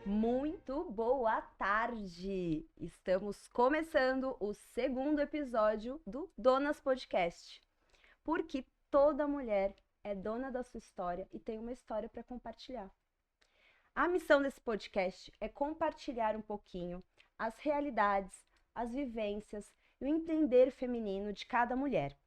Muito boa tarde! Estamos começando o segundo episódio do Donas Podcast, porque toda mulher é dona da sua história e tem uma história para compartilhar. A missão desse podcast é compartilhar um pouquinho as realidades, as vivências e o entender feminino de cada mulher.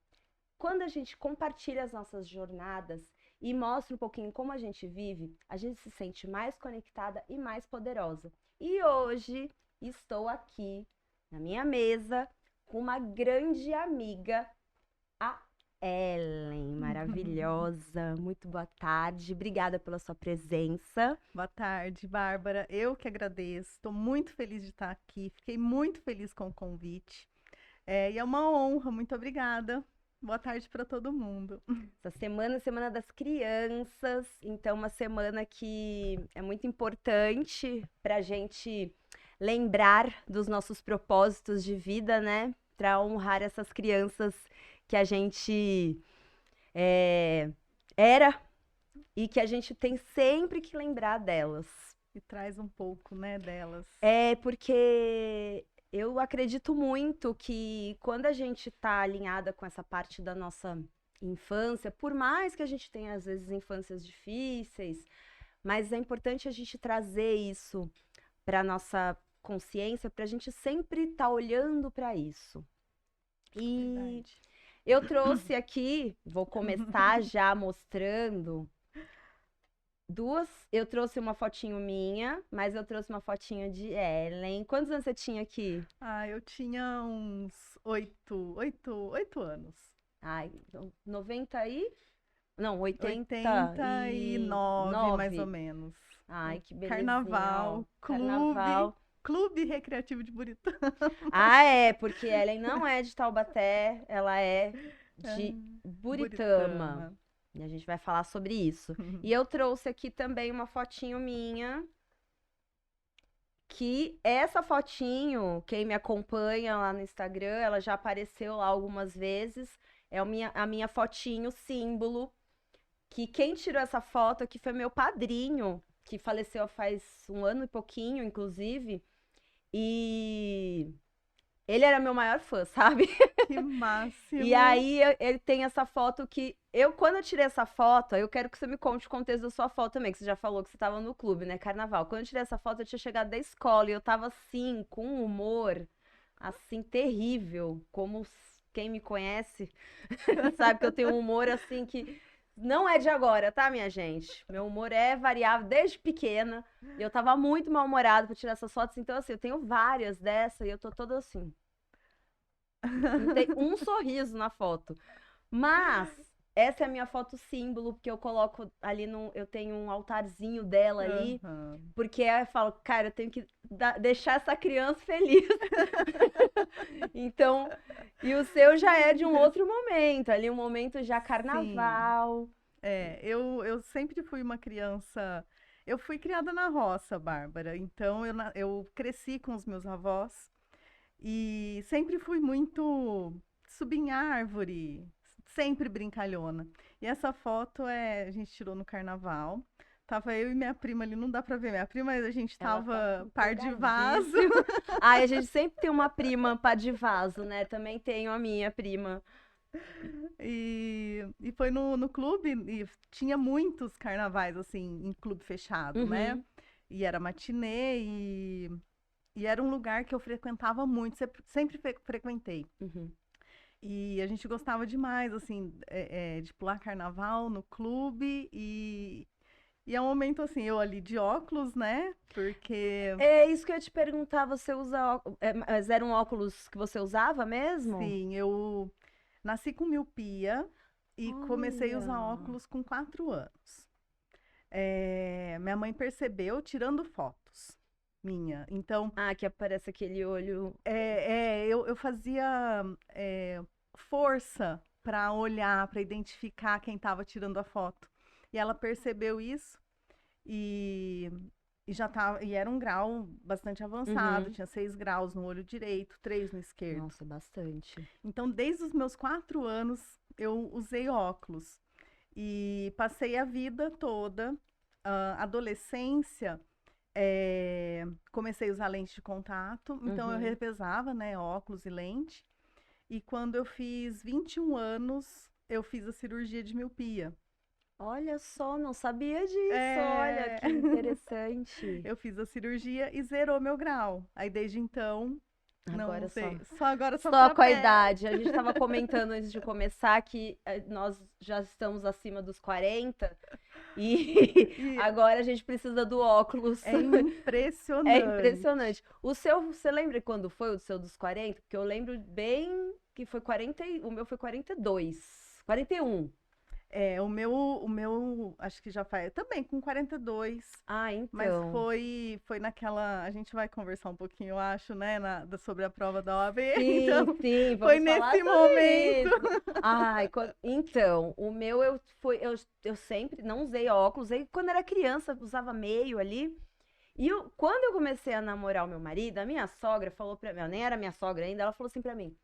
Quando a gente compartilha as nossas jornadas e mostra um pouquinho como a gente se sente mais conectada e mais poderosa. E hoje estou aqui na minha mesa com uma grande amiga, a Ellen, maravilhosa. Muito boa tarde, obrigada pela sua presença. Boa tarde, Bárbara. Eu que agradeço. Estou muito feliz de estar aqui. Fiquei muito feliz com o convite. E é uma honra. Muito obrigada. Boa tarde para todo mundo. Essa semana é a Semana das Crianças, então uma semana que é muito importante para a gente lembrar dos nossos propósitos de vida, né? Para honrar essas crianças que a gente era e que a gente tem sempre que lembrar delas. E traz um pouco, né, delas. É porque eu acredito muito que quando a gente está alinhada com essa parte da nossa infância, por mais que a gente tenha às vezes infâncias difíceis, mas é importante a gente trazer isso para nossa consciência, para a gente sempre estar olhando para isso. E Verdade. eu trouxe aqui, vou começar já mostrando duas. Eu trouxe uma fotinho minha, mas eu trouxe uma fotinho de Ellen. Quantos anos você tinha aqui? Eu tinha uns 8 anos. Ai, então, 90 aí? Não, 89, mais ou 89. menos. Ai, que belezinha, ó. Carnaval, clube, Carnaval. clube recreativo de Buritã. Ah, é, porque Ellen não é de Taubaté, ela é de Buritama. Buritama. E a gente vai falar sobre isso. E eu trouxe aqui também uma fotinho minha, que essa fotinho, quem me acompanha lá no Instagram, ela já apareceu lá algumas vezes. É a minha fotinho símbolo, que quem tirou essa foto aqui foi meu padrinho, que faleceu faz um ano e pouquinho, inclusive. E ele era meu maior fã, sabe? Que E máximo. aí ele tem essa foto que quando eu tirei essa foto, eu quero que você me conte o contexto da sua foto também, que você já falou que você estava no clube, né, carnaval. Quando eu tirei essa foto, eu tinha chegado da escola e eu tava assim, com um humor assim terrível, como quem me conhece sabe que eu tenho um humor assim que não é de agora, tá, minha gente? Meu humor é variável desde pequena. E eu tava muito mal-humorada pra tirar essas fotos, então assim, eu tenho várias dessa e eu tô toda assim. Não tem um sorriso na foto. Mas essa é a minha foto símbolo, porque eu coloco ali no. Eu tenho um altarzinho dela ali, Aham. porque aí eu falo, cara, eu tenho que deixar essa criança feliz. Então, e o seu já é de um outro momento, ali um momento já Sim. carnaval. Eu sempre fui uma criança. Eu fui criada na roça, Bárbara. Então eu cresci com os meus avós e sempre fui muito subir em árvore, sempre brincalhona. E essa foto a gente tirou no carnaval. Tava eu e minha prima ali, não dá pra ver minha prima, mas a gente Ela tá tava par de vaso. empolgadíssima. Ai, a gente sempre tem uma prima pá de vaso, né? Também tenho a minha prima. E foi no clube, e tinha muitos carnavais, assim, em clube fechado, né? Uhum, E era matinê, e era um lugar que eu frequentava muito, sempre frequentei. uhum. E a gente gostava demais, assim, de pular carnaval no clube, e é um momento, assim, eu ali de óculos, né? Porque, É isso que eu ia te perguntar, você usa mas eram óculos que você usava mesmo? sim, eu nasci com miopia e comecei a usar Olha. óculos com 4 anos. Minha mãe percebeu tirando fotos minha. Então, Ah, que aparece aquele olho. eu fazia força para olhar, para identificar quem estava tirando a foto. E ela percebeu isso e, e já tava, e era um grau bastante avançado, Uhum. tinha 6 graus no olho direito, 3 no esquerdo. Nossa, bastante. Então, desde os meus 4 anos, eu usei óculos e passei a vida toda, adolescência. comecei a usar lente de contato, então eu revezava, né, óculos e lente. E quando eu fiz 21 anos, eu fiz a cirurgia de miopia. Olha só, não sabia disso. Olha É, que interessante. eu fiz a cirurgia e zerou meu grau. Aí desde então, não Agora só. usei. Só agora só Só pra com a pé. idade. A gente estava comentando antes de começar que nós já estamos acima dos 40 e E agora a gente precisa do óculos. é impressionante. É impressionante. O seu, você lembra quando foi o seu dos 40? Porque eu lembro bem que foi 40, o meu foi 42, 41. O meu, acho que já faz, também com 42, Ah, mas então. foi naquela, a gente vai conversar um pouquinho, eu acho, né, sobre a prova da OAB, Sim, então sim, foi vamos falar nesse sobre momento. isso. Ai, então, o meu eu sempre não usei óculos, aí quando era criança usava meio ali. E quando eu comecei a namorar o meu marido, a minha sogra falou pra mim, nem era minha sogra ainda, ela falou assim pra mim,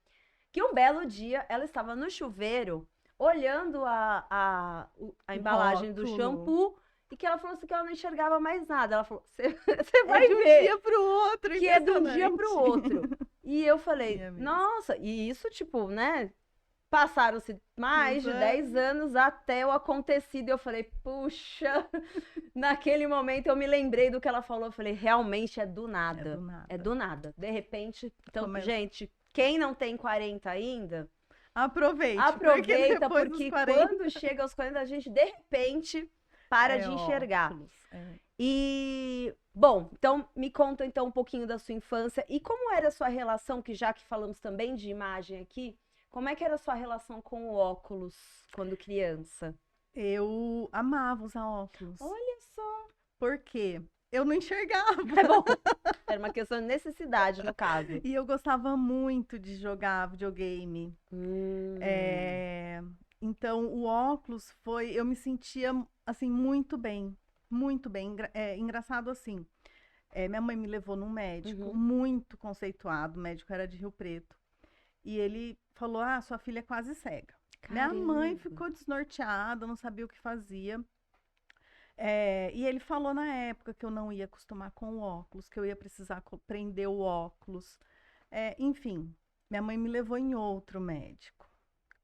que um belo dia ela estava no chuveiro olhando a O embalagem do rótulo. shampoo e que ela falou assim que ela não enxergava mais nada. Ela falou, você É vai de um ver dia pro outro, que é de um dia pro impressionante. outro. E eu Sim, falei, é mesmo. nossa, e isso tipo, né? Passaram-se mais Os de 10 anos. anos até o acontecido. E eu falei, puxa, naquele momento eu me lembrei do que ela falou. Eu falei, realmente é do É do nada. É nada. do nada. De repente. Então, Começa. gente, quem não tem 40 ainda, Aproveite, porque aproveita, depois dos porque 40 quando chega aos 40, a gente de repente para é de enxergar. óculos. É. E, bom, então me conta então um pouquinho da sua infância e como era a sua relação, que já que falamos também de imagem aqui, como é que era a sua relação com o óculos quando criança? Eu amava usar óculos. Olha só. Por quê? Eu não enxergava. É bom. Era uma questão de necessidade, no caso. E eu gostava muito de jogar videogame. Hum, Então, o óculos foi. Eu me sentia, assim, muito bem. Muito bem. Engraçado assim. Minha mãe me levou num médico uhum. muito conceituado. O médico era de Rio Preto. E ele falou: Ah, sua filha é quase cega. Minha mãe Caramba. ficou desnorteada, não sabia o que fazia. E ele falou na época que eu não ia acostumar com o óculos, que eu ia precisar prender o óculos. Enfim, minha mãe me levou em outro médico.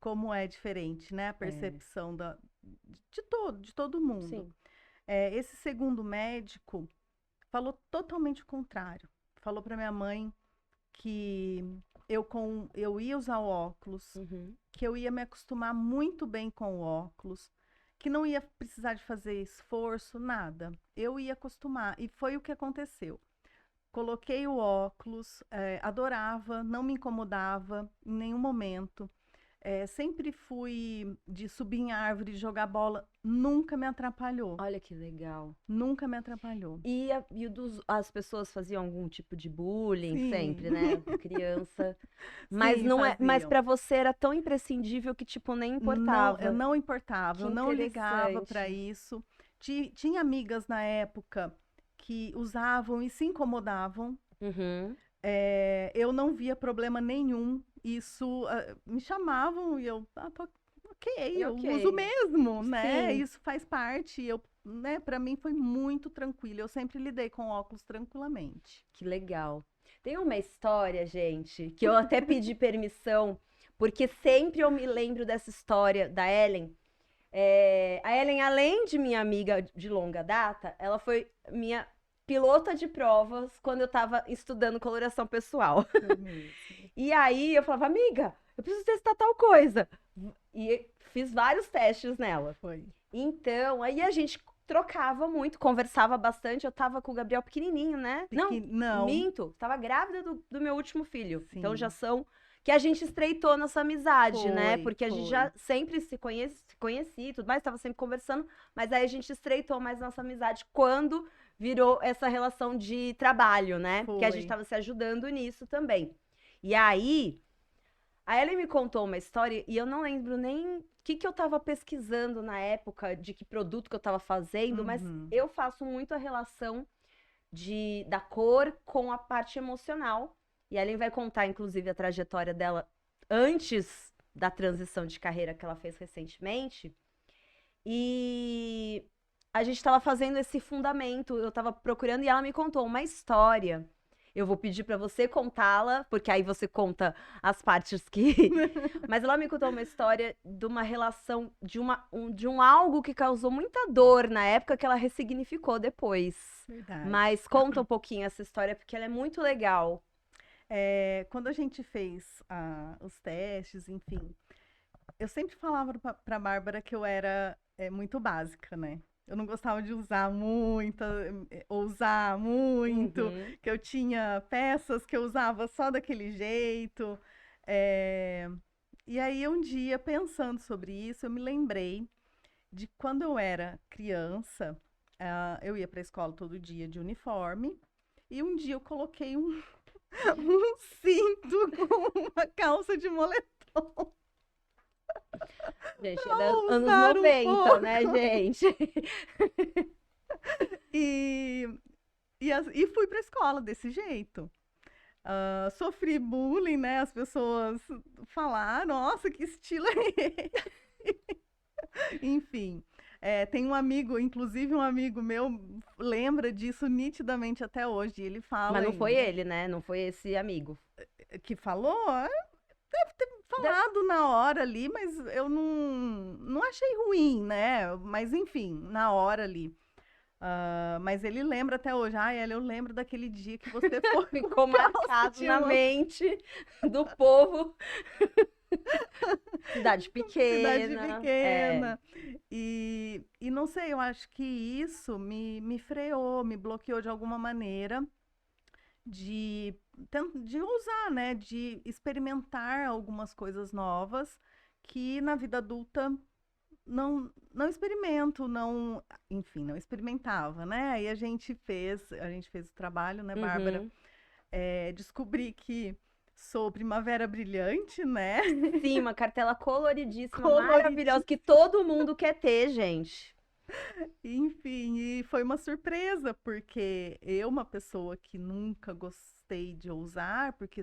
Como é diferente, né? A percepção de todo mundo. Sim. Esse segundo médico falou totalmente o contrário. Falou para minha mãe que eu ia usar o óculos, Uhum. que eu ia me acostumar muito bem com o óculos, que não ia precisar de fazer esforço, nada. Eu ia acostumar. E foi o que aconteceu. Coloquei o óculos, adorava, não me incomodava em nenhum momento. Sempre fui de subir em árvore, de jogar bola, nunca me atrapalhou. Olha que legal. Nunca me atrapalhou. E, as pessoas faziam algum tipo de bullying Sim, sempre, né? Criança. Mas sim, não é, mas faziam. para você era tão imprescindível que tipo nem Não, eu importava. não importava, Que eu não ligava para interessante. isso. Tinha amigas na época que usavam e se incomodavam. Uhum. Eu não via problema nenhum. Isso me chamavam e eu, ok, E eu ok. uso mesmo, né? Sim, Isso faz parte. Né, para mim foi muito tranquilo. Eu sempre lidei com óculos tranquilamente. que legal. Tem uma história, gente, que eu até pedi permissão, porque sempre eu me lembro dessa história da Ellen. A Ellen, além de minha amiga de longa data, ela foi minha pilota de provas quando eu tava estudando coloração pessoal. Foi mesmo. E aí eu falava, amiga, eu preciso testar tal coisa. E fiz vários testes nela. Foi. Então, aí a gente trocava muito, conversava bastante. Eu tava com o Gabriel pequenininho, né? Não, Não, minto. Tava grávida do meu último filho. Então já sim, são que a gente estreitou nossa amizade, né? foi, Porque a gente já foi. sempre se conhecia e tudo mais, tava sempre conversando, mas aí a gente estreitou mais nossa amizade quando virou essa relação de trabalho, né? Que a gente Foi. tava se ajudando nisso também. E aí, a Ellen me contou uma história e eu não lembro nem o que eu tava pesquisando na época, de que produto que eu tava fazendo, mas Uhum. eu faço muito a relação da cor com a parte emocional. E a Ellen vai contar, inclusive, a trajetória dela antes da transição de carreira que ela fez recentemente. E a gente tava fazendo esse fundamento, eu tava procurando e ela me contou uma história. Eu vou pedir pra você contá-la, porque aí você conta as partes que. Mas ela me contou uma história de uma relação, de um algo que causou muita dor na época que ela ressignificou depois. Verdade. Mas conta um pouquinho essa história, porque ela é muito legal. Quando a gente fez os testes, enfim, eu sempre falava pra Bárbara que eu era muito básica, né? Eu não gostava de usar muito, ousar muito, Uhum. que eu tinha peças que eu usava só daquele jeito. eh, E aí, um dia, pensando sobre isso, eu me lembrei de quando eu era criança, eu ia para a escola todo dia de uniforme, e um dia eu coloquei um cinto com uma calça de moletom Gente, é para dos anos usar um 90, né, pouco. gente? E, e fui para a escola desse jeito. Sofri bullying, né? As pessoas falaram, nossa, que estilo é esse? Enfim, tem um amigo, inclusive um amigo meu, lembra disso nitidamente até hoje. Ele fala Mas não foi ainda. ele, né? Não foi esse amigo. Que falou, deve ter Deve- falado na hora ali, mas eu não achei ruim, né? Mas enfim, na hora ali. Mas ele lembra até hoje. Ai, Ela, eu lembro daquele dia que você foi com Ficou calça marcado de na moletom. mente do povo. Cidade Cidade pequena. É. pequena. E não sei, eu acho que isso me freou, me bloqueou de alguma maneira de, de usar, né? De experimentar algumas coisas novas que na vida adulta não experimento, não, enfim, não experimentava, né? Aí a gente fez o trabalho, né, Bárbara? Uhum. Descobri que sou Primavera Brilhante, né? Sim, uma cartela coloridíssima, maravilhosa, que Coloridíssima. todo mundo quer ter, gente. Enfim, e foi uma surpresa, porque eu, uma pessoa que nunca gostei de ousar, porque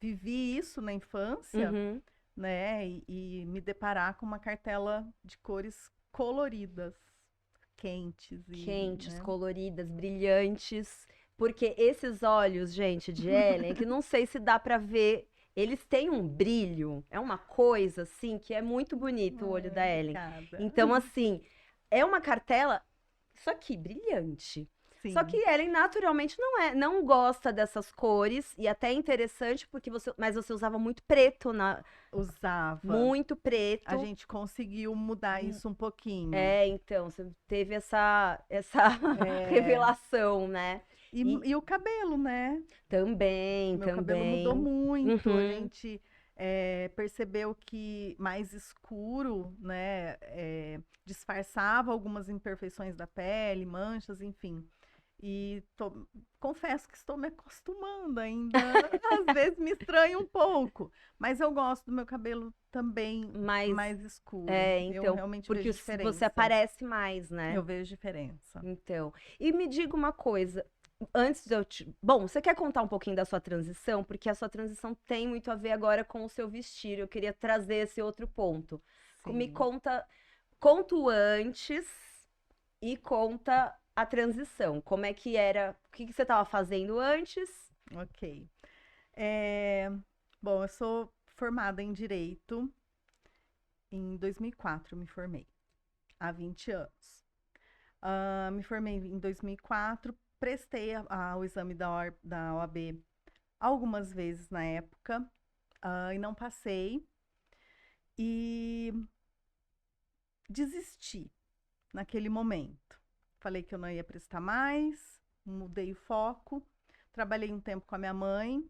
vivi isso na infância, Uhum. né? E me deparar com uma cartela de cores coloridas, quentes Quentes, né? coloridas, brilhantes. Porque esses olhos, gente, de Ellen, que não sei se dá pra ver, eles têm um brilho, é uma coisa assim que é muito bonito o olho da Ellen. Obrigada. Então, assim, é uma cartela, só que brilhante. Só que Sim, Ellen naturalmente não gosta dessas cores e até é interessante porque mas você usava muito preto usava. muito A preto. gente conseguiu mudar isso um pouquinho. É, então, você teve essa É, revelação, né? E e o cabelo, né? também, Meu cabelo mudou também. muito. A Uhum. gente percebeu que mais escuro, né, disfarçava algumas imperfeições da pele, manchas, enfim. E confesso que estou me acostumando ainda. Às vezes me estranha um pouco, mas eu gosto do meu cabelo também Mas, mais escuro. Eu então, realmente porque vejo você diferença. aparece mais, Eu né? vejo diferença. Então, e me diga uma coisa, antes de eu te... Bom, você quer contar um pouquinho da sua transição? Porque a sua transição tem muito a ver agora com o seu vestir. Eu queria trazer esse outro ponto. Me Sim, conta o antes e conta a transição. Como é que era? O que que você estava fazendo antes? ok. É, bom, eu sou formada em Direito. Em 2004 eu me formei, há 20 anos. Me formei em 2004, prestei o exame da OAB algumas vezes na época, e não passei. E desisti naquele momento. Falei que eu não ia prestar mais, mudei o foco. Trabalhei um tempo com a minha mãe.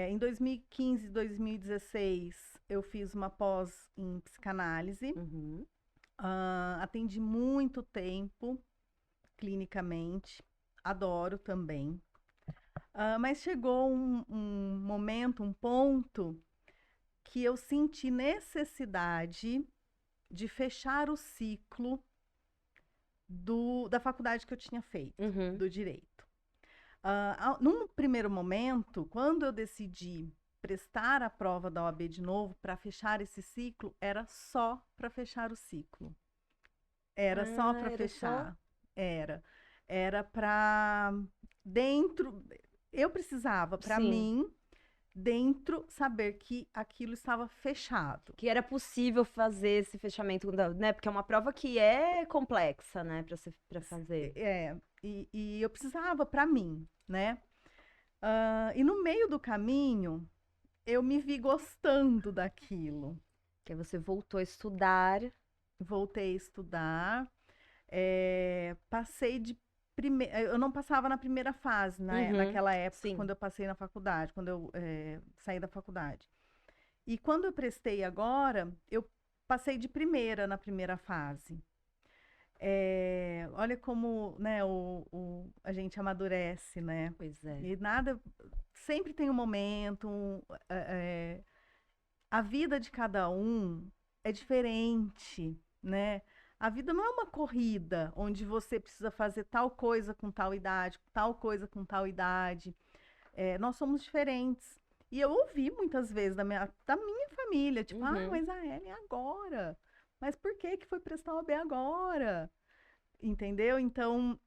Em 2015 e 2016, eu fiz uma pós em psicanálise. Uhum. Atendi muito tempo clinicamente, adoro também. Mas chegou um momento, um ponto, que eu senti necessidade de fechar o ciclo da faculdade que eu tinha feito, Uhum. do direito. Num primeiro momento, quando eu decidi prestar a prova da OAB de novo para fechar esse ciclo, era só para fechar o ciclo. Era só Ah, para era só. fechar. Era. Era para dentro. Eu precisava, para Sim. mim, dentro, saber que aquilo estava fechado. Que era possível fazer esse fechamento, né? Porque é uma prova que é complexa, né, para fazer. E eu precisava para mim, né? E no meio do caminho, eu me vi gostando daquilo. Que aí você voltou a estudar. Voltei a estudar, passei de primeira. Eu não passava na primeira fase, Uhum, naquela época, sim. quando eu passei na faculdade, quando eu saí da faculdade. E quando eu prestei agora, eu passei de primeira na primeira fase. Olha como, né, a gente amadurece, né? Pois é. E nada, sempre tem um momento, a vida de cada um é diferente, né? A vida não é uma corrida onde você precisa fazer tal coisa com tal idade, tal coisa com tal idade. Nós somos diferentes. E eu ouvi muitas vezes da minha família, tipo, Uhum. mas a Ellen agora. Mas por que que foi prestar o OAB agora? Entendeu? Então,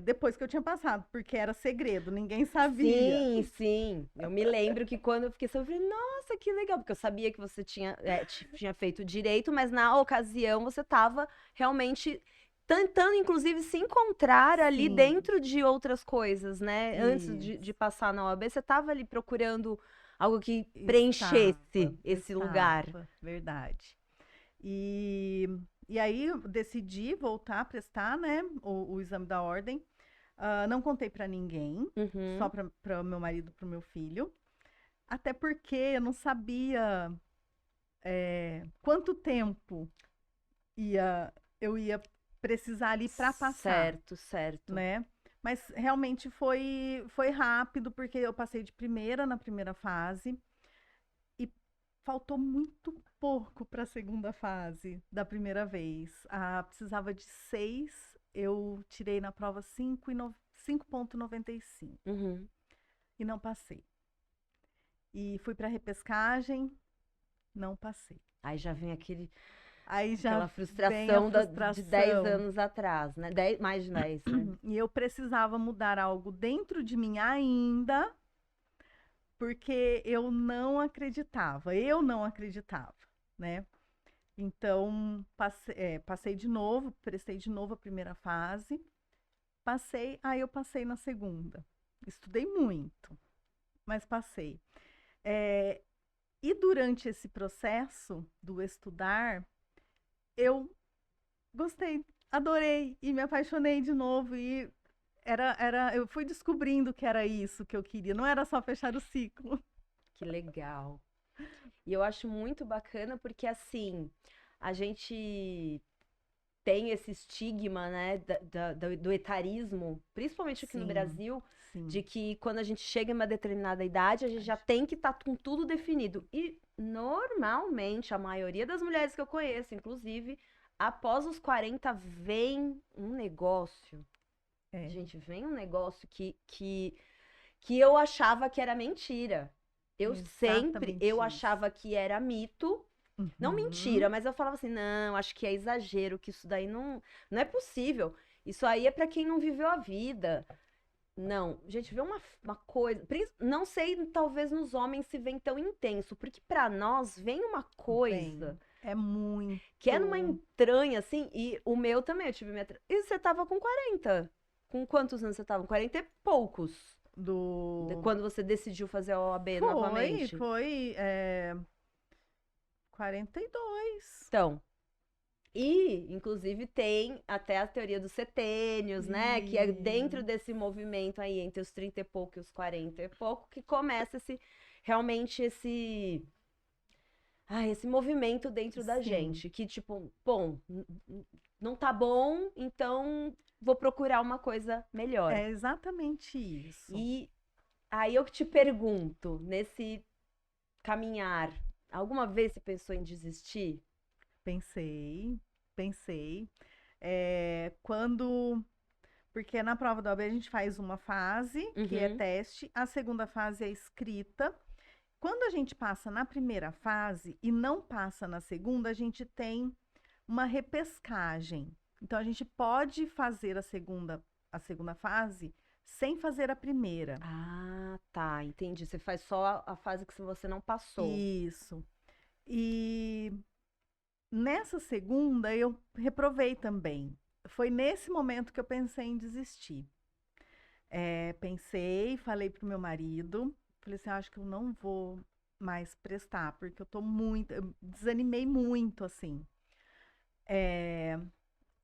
depois que eu tinha passado, porque era segredo, ninguém sabia. Sim, sim. Eu me lembro que quando eu fiquei sabendo, eu falei, nossa, que legal, porque eu sabia que você tinha feito direito, mas na ocasião você estava realmente tentando, inclusive, se encontrar ali Sim, dentro de outras coisas, né? Antes de isso. passar na OAB, você estava ali procurando algo que Estava, preenchesse esse lugar. estava, verdade. E, e aí eu decidi voltar a prestar, né, o exame da ordem. Não contei para ninguém, só Uhum. para o meu marido, para o meu filho. Até porque eu não sabia quanto tempo ia, eu ia precisar ali para passar, Certo, certo. né? Mas realmente foi rápido, porque eu passei de primeira na primeira fase e faltou muito pouco para a segunda fase da primeira vez. Precisava de 6, eu tirei na prova 5,95 Uhum. e não passei. E fui para repescagem, não passei. Aí já vem Aí já aquela vem a frustração de 10 frustração. anos atrás, né? Mais de 10, né? E eu precisava mudar algo dentro de mim ainda, porque eu não acreditava, né? Então, passei de novo, prestei de novo a primeira fase, aí eu passei na segunda. Estudei muito, mas passei. É, e durante esse processo do estudar, eu gostei, adorei e me apaixonei de novo. E eu fui descobrindo que era isso que eu queria, não era só fechar o ciclo. Que legal. E eu acho muito bacana porque, assim, a gente tem esse estigma, né, do etarismo, principalmente aqui no Sim, Brasil, sim. de que quando a gente chega em uma determinada idade, a gente já tem que estar com tudo definido. E, normalmente, a maioria das mulheres que eu conheço, inclusive, após os 40, vem um negócio. É, Gente, vem um negócio que eu achava que era mentira. Eu exatamente isso. achava que era mito. Não mentira, Uhum. mas eu falava assim, não, acho que é exagero, que isso daí não é possível. Isso aí é pra quem não viveu a vida. Não, gente, vê uma coisa, não sei, talvez nos homens se vem tão intenso, porque pra nós vem uma coisa Bem, é que é numa muito entranha, assim, e o meu também, eu tive minha... E você tava com 40? Com quantos anos você tava? 40 e poucos. do. Quando você decidiu fazer a OAB Foi, novamente. foi 42. Então, e, inclusive, tem até a teoria dos setênios, né? Que é dentro E desse movimento aí, entre os 30 e pouco e os 40 e pouco, que começa realmente esse movimento dentro da sim, gente. Que, tipo, bom, não tá bom, então vou procurar uma coisa melhor. é exatamente isso. E aí eu te pergunto, nesse caminhar, alguma vez você pensou em desistir? Pensei, pensei. Quando. Porque na prova do OAB a gente faz uma fase, que é Uhum. teste, a segunda fase é escrita. Quando a gente passa na primeira fase e não passa na segunda, a gente tem uma repescagem. Então, a gente pode fazer a segunda fase sem fazer a primeira. Ah, tá, entendi. Você faz só a fase que você não passou. Isso. E nessa segunda, eu reprovei também. Foi nesse momento que eu pensei em desistir. Pensei, falei pro meu marido, falei assim, acho que eu não vou mais prestar, porque eu desanimei muito, assim.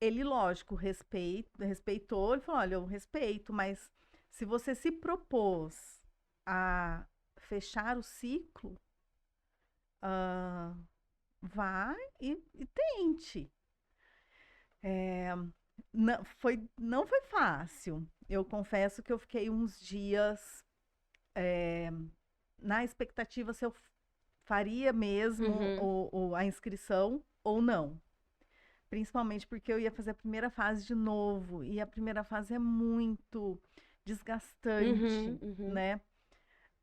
Ele, lógico, respeitou, ele falou, olha, eu respeito, mas se você se propôs a fechar o ciclo, ah, vá e tente. Não foi fácil. Eu confesso que eu fiquei uns dias na expectativa se eu faria mesmo Uhum. a inscrição ou não. Principalmente porque eu ia fazer a primeira fase de novo. E a primeira fase é muito Uhum, desgastante, uhum. né?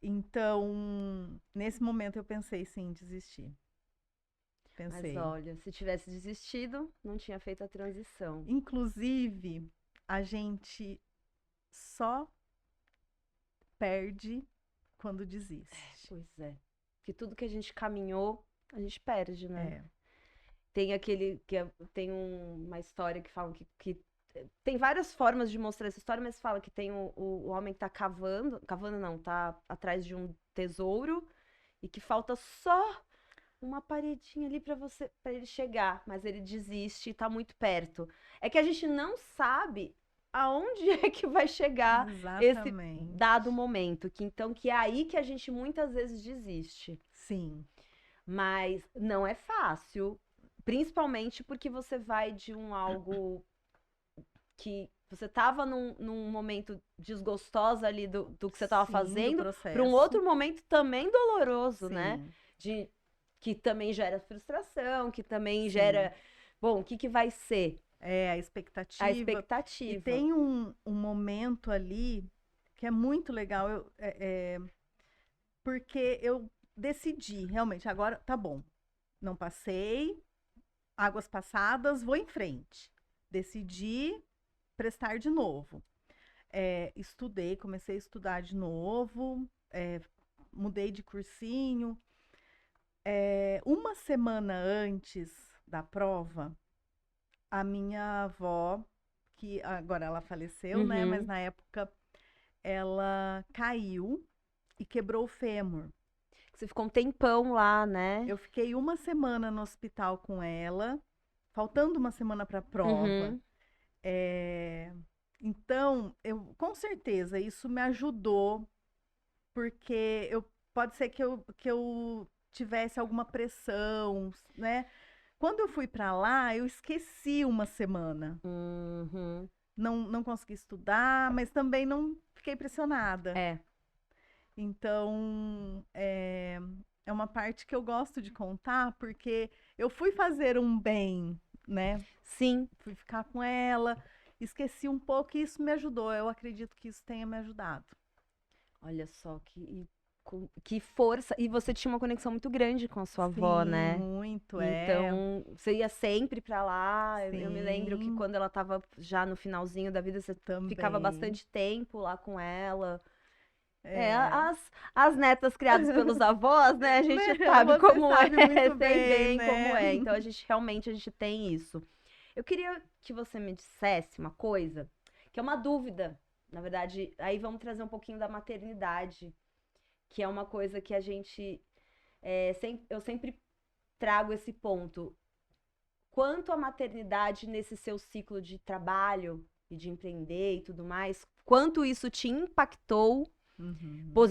Então, nesse momento eu pensei sim em desistir. Mas Pensei. olha, se tivesse desistido, não tinha feito a transição. Inclusive, a gente só perde quando desiste. Pois é. Que tudo que a gente caminhou, a gente perde, né? É. Tem aquele tem uma história que fala que tem várias formas de mostrar essa história, mas fala que tem o homem que tá cavando não, tá atrás de um tesouro e que falta só uma paredinha ali para ele chegar, mas ele desiste e tá muito perto. É que a gente não sabe aonde é que vai chegar esse Exatamente. dado momento, que é aí que a gente muitas vezes desiste. Sim. Mas não é fácil, principalmente porque você vai de algo que você tava num momento desgostoso ali do que você tava Sim, do fazendo, para um processo. outro momento também doloroso, né? Sim, De que também gera frustração, que também sim. gera, bom, o que que vai ser? É a A expectativa. E expectativa. tem um momento ali que é muito legal, porque eu decidi, realmente, agora tá bom. Não passei, águas passadas, vou em frente. Decidi prestar de novo. Estudei, comecei a estudar de novo, mudei de cursinho. Uma semana antes da prova, a minha avó, que agora ela faleceu, né? Mas Uhum. na época ela caiu e quebrou o fêmur. Você ficou um tempão lá, né? Eu fiquei uma semana no hospital com ela, faltando uma semana para a prova. Uhum. É, Então, com certeza, isso me ajudou, porque pode ser que eu tivesse alguma pressão, né? Quando eu fui para lá, eu esqueci uma semana. Uhum. Não consegui estudar, mas também não fiquei pressionada. É. Então, é uma parte que eu gosto de contar, porque eu fui fazer um bem, né? Sim. Fui ficar com ela, esqueci um pouco e isso me ajudou. Eu acredito que isso tenha me ajudado. Olha só que força. E você tinha uma conexão muito grande com a sua avó, Sim, né? muito, Então, você ia sempre pra lá. Eu me lembro que sim, quando ela tava já no finalzinho da vida, você ficava também. bastante tempo lá com ela. É, É, as netas criadas pelos avós, né? A gente né? sabe Você como é, sabe muito sei bem, bem como né? é. Então, a gente tem isso. Eu queria que você me dissesse uma coisa, que é uma dúvida. Na verdade, aí vamos trazer um pouquinho da maternidade, que é uma coisa que a gente. Eu sempre trago esse ponto. Quanto à maternidade nesse seu ciclo de trabalho e de empreender e tudo mais, quanto isso te impactou Uhum.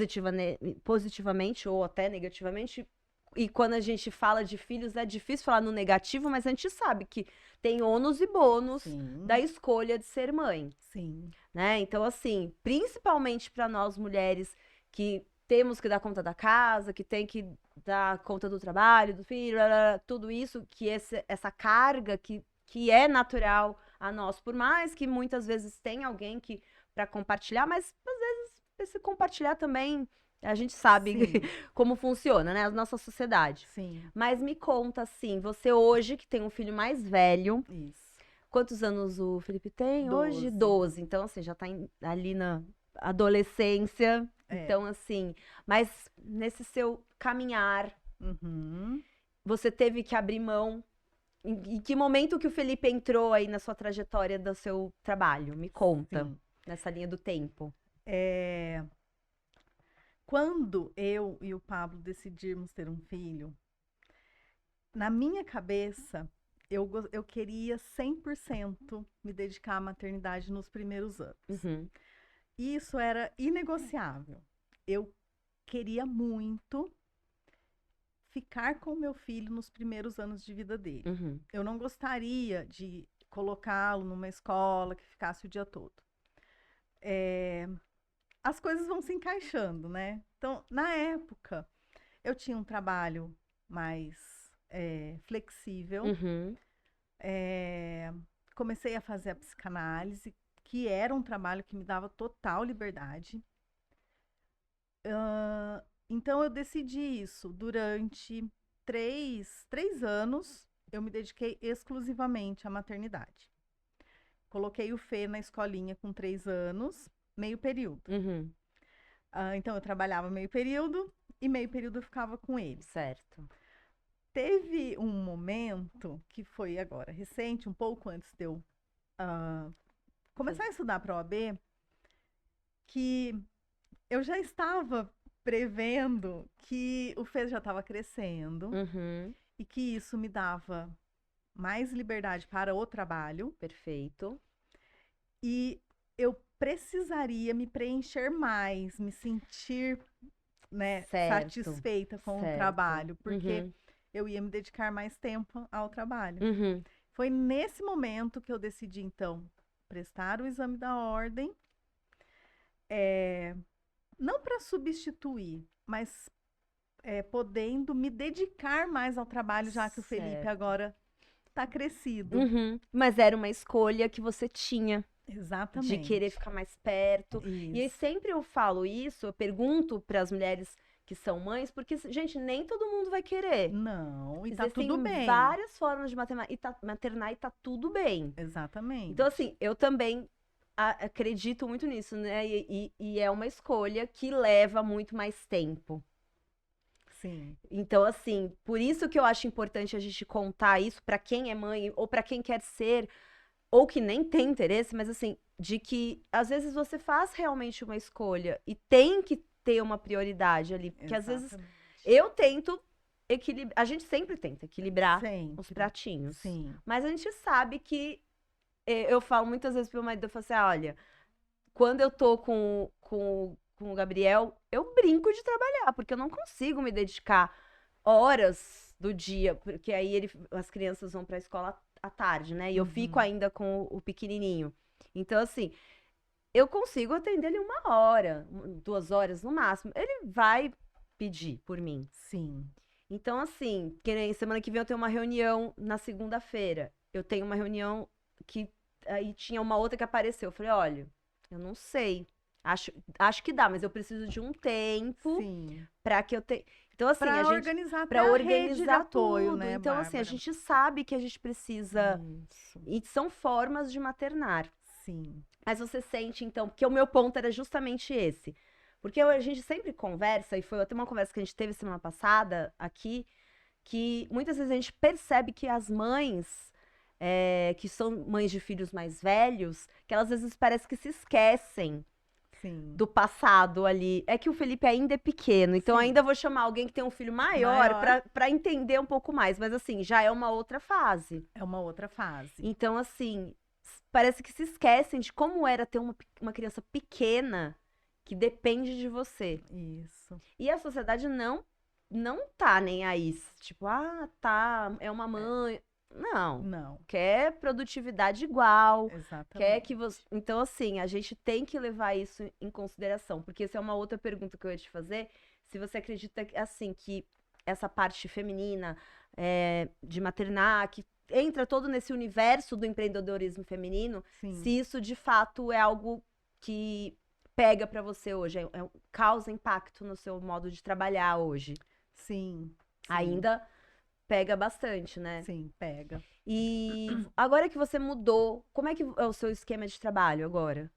positivamente ou até negativamente? E quando a gente fala de filhos, é difícil falar no negativo, mas a gente sabe que tem ônus e bônus da Sim, escolha de ser mãe, sim, né? Então, assim, principalmente para nós mulheres que temos que dar conta da casa, que tem que dar conta do trabalho, do filho, tudo isso, que essa carga que é natural a nós, por mais que muitas vezes tenha alguém que para compartilhar, mas às vezes esse compartilhar também a gente sabe sim, como funciona, né? A nossa sociedade. sim, Mas me conta assim, você hoje que tem um filho mais velho, isso. Quantos anos o Felipe tem hoje? 12. 12. Então, assim, já tá ali na adolescência. É. Então, assim, mas nesse seu caminhar, Uhum. você teve que abrir mão. Em que momento que o Felipe entrou aí na sua trajetória do seu trabalho? Me conta, Sim. nessa linha do tempo. Quando eu e o Pablo decidimos ter um filho, na minha cabeça, eu queria 100% me dedicar à maternidade nos primeiros anos. Uhum. Isso era inegociável. Eu queria muito ficar com o meu filho nos primeiros anos de vida dele. Uhum. Eu não gostaria de colocá-lo numa escola que ficasse o dia todo. As coisas vão se encaixando, né? Então, na época, eu tinha um trabalho mais flexível. Uhum. Comecei a fazer a psicanálise, que era um trabalho que me dava total liberdade. Então, eu decidi isso. Durante três anos, eu me dediquei exclusivamente à maternidade. Coloquei o Fê na escolinha com 3 anos, meio período. Uhum. Então, eu trabalhava meio período e meio período eu ficava com ele. Certo. Teve um momento que foi agora, recente, um pouco antes de eu começar a estudar para a OAB, que eu já estava prevendo que o Fê já estava crescendo Uhum. e que isso me dava mais liberdade para o trabalho Perfeito. e eu precisaria me preencher mais, me sentir, né, Certo. satisfeita com o Certo. trabalho, porque Uhum. eu ia me dedicar mais tempo ao trabalho. Uhum. Foi nesse momento que eu decidi, então, prestar o exame da ordem, não para substituir, mas podendo me dedicar mais ao trabalho, já que o Felipe Certo. agora está crescido. Uhum. Mas era uma escolha que você tinha de Exatamente. querer ficar mais perto. E aí Isso. sempre eu falo isso, eu pergunto para as mulheres que são mães, porque, gente, nem todo mundo vai querer. Não, e tá Existem tudo bem. várias formas de maternar e tá tudo bem. Exatamente. Então, assim, eu também acredito muito nisso, né? E é uma escolha que leva muito mais tempo. Sim. Então, assim, por isso que eu acho importante a gente contar isso pra quem é mãe ou pra quem quer ser, ou que nem tem interesse, mas assim, de que às vezes você faz realmente uma escolha e tem que ter uma prioridade ali, porque às vezes Exatamente. eu tento equilibrar, a gente sempre tenta equilibrar Sempre. os pratinhos, Sim. mas a gente sabe que eu falo muitas vezes pro meu marido, eu falo assim, olha, quando eu tô com o Gabriel, eu brinco de trabalhar, porque eu não consigo me dedicar horas do dia, porque aí as crianças vão pra escola à tarde, né? E eu fico ainda com o pequenininho. Então, assim, eu consigo atender ele 1 hora, 2 horas no máximo. Ele vai pedir por mim. Sim. Então, assim, que nem semana que vem eu tenho uma reunião na segunda-feira. Eu tenho uma reunião que aí tinha uma outra que apareceu. Eu falei, olha, eu não sei. Acho que dá, mas eu preciso de um tempo Sim. pra que eu tenha. Então, assim, Pra a gente. organizar até Pra a rede de organizar apoio, tudo. né, Então, assim, a Bárbara? gente sabe que a gente precisa. Isso. E são formas de maternar. Sim. Mas você sente, então, porque o meu ponto era justamente esse. Porque a gente sempre conversa, e foi até uma conversa que a gente teve semana passada aqui, que muitas vezes a gente percebe que as mães, que são mães de filhos mais velhos, que elas às vezes parece que se esquecem Sim. do passado ali. É que o Felipe ainda é pequeno, então Sim. ainda vou chamar alguém que tem um filho maior Maior. pra entender um pouco mais. Mas assim, já é uma outra fase. É uma outra fase. Então, assim, parece que se esquecem de como era ter uma criança pequena que depende de você. Isso. E a sociedade não tá nem aí. Tipo, tá, é uma mãe. Não. Não. Quer produtividade igual. Exatamente. Quer que você. Então, assim, a gente tem que levar isso em consideração. Porque essa é uma outra pergunta que eu ia te fazer. Se você acredita, assim, que essa parte feminina de maternar, que entra todo nesse universo do empreendedorismo feminino, Sim. se isso de fato é algo que pega pra você hoje, causa impacto no seu modo de trabalhar hoje. Sim. Sim. Ainda pega bastante, né? Sim, pega. E agora que você mudou, como é que é o seu esquema de trabalho agora?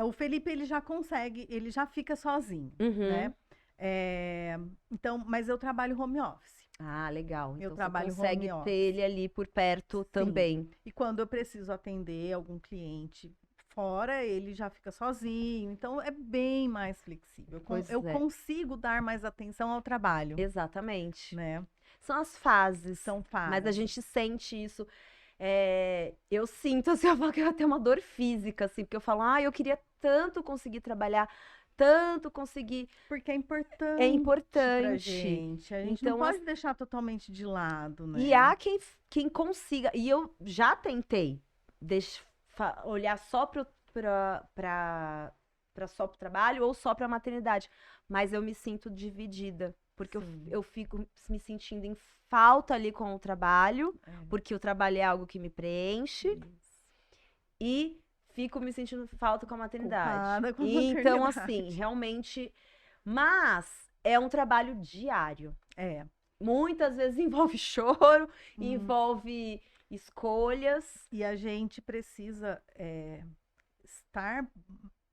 O Felipe, ele já consegue, ele já fica sozinho, Uhum. né? Então, mas eu trabalho home office. Ah, legal. Eu Então você trabalho consegue home ter office. ele ali por perto Sim. também. E quando eu preciso atender algum cliente fora, ele já fica sozinho. Então, é bem mais flexível. Pois Eu é, consigo dar mais atenção ao trabalho, exatamente. né? São as fases, São mas a fases. gente sente isso. Eu sinto, assim, eu falo que eu tenho uma dor física, assim, porque eu falo, eu queria tanto conseguir trabalhar, tanto conseguir. Porque é É importante pra importante. gente. A gente não Então, pode deixar totalmente de lado, e né? há quem consiga. E eu já tentei olhar só para só pro trabalho ou só pra maternidade. Mas eu me sinto dividida. Porque Sim. eu fico me sentindo em falta ali com o trabalho, É. porque o trabalho é algo que me preenche, Isso. e fico me sentindo falta com a maternidade. Culpada com a Então, assim, maternidade. realmente. Mas é um trabalho diário. É. Muitas vezes envolve choro, Hum. envolve escolhas. E a gente precisa estar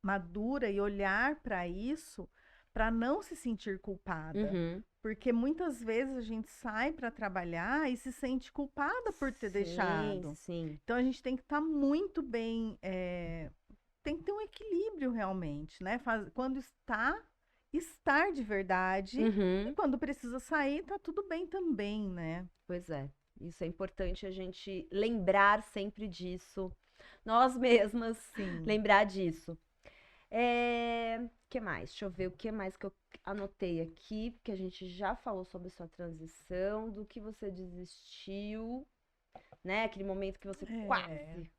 madura e olhar para isso para não se sentir culpada. Uhum. Porque muitas vezes a gente sai para trabalhar e se sente culpada por ter deixado. Sim. Então a gente tem que estar muito bem, tem que ter um equilíbrio realmente, né? Quando estar de verdade, e Uhum. quando precisa sair, tá tudo bem também, né? Pois é. Isso é importante a gente lembrar sempre disso. Nós mesmas Sim. lembrar disso. Que mais? Deixa eu ver o que mais que eu anotei aqui, porque a gente já falou sobre sua transição, do que você desistiu, né? Aquele momento que você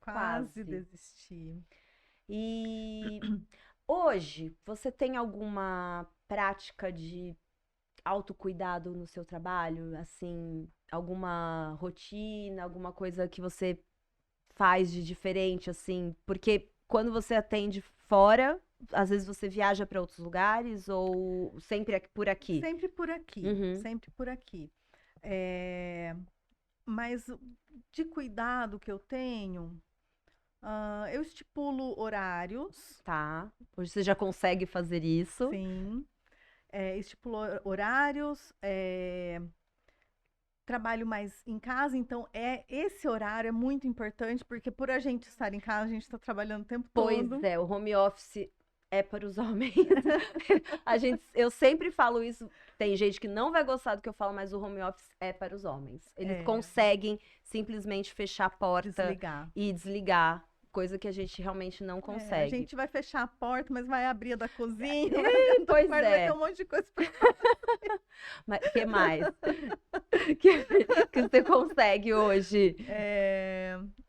Quase desisti. E hoje, você tem alguma prática de autocuidado no seu trabalho? Assim, alguma rotina, alguma coisa que você faz de diferente, assim? Porque quando você atende fora, às vezes você viaja para outros lugares ou sempre por aqui? Sempre por aqui, Uhum. sempre por aqui. Mas de cuidado que eu tenho, eu estipulo horários, Tá. Hoje você já consegue fazer isso? sim. Estipulo horários, trabalho mais em casa, então esse horário é muito importante, porque por a gente estar em casa, a gente está trabalhando o tempo Pois todo. é, o home office é para os homens. Eu sempre falo isso. Tem gente que não vai gostar do que eu falo, mas o home office é para os homens. Eles conseguem simplesmente fechar a porta Desligar. e desligar, coisa que a gente realmente não A consegue. gente vai fechar a porta, mas vai abrir a da cozinha, pois vai ter um monte de coisa pra Mas que mais? que você consegue hoje?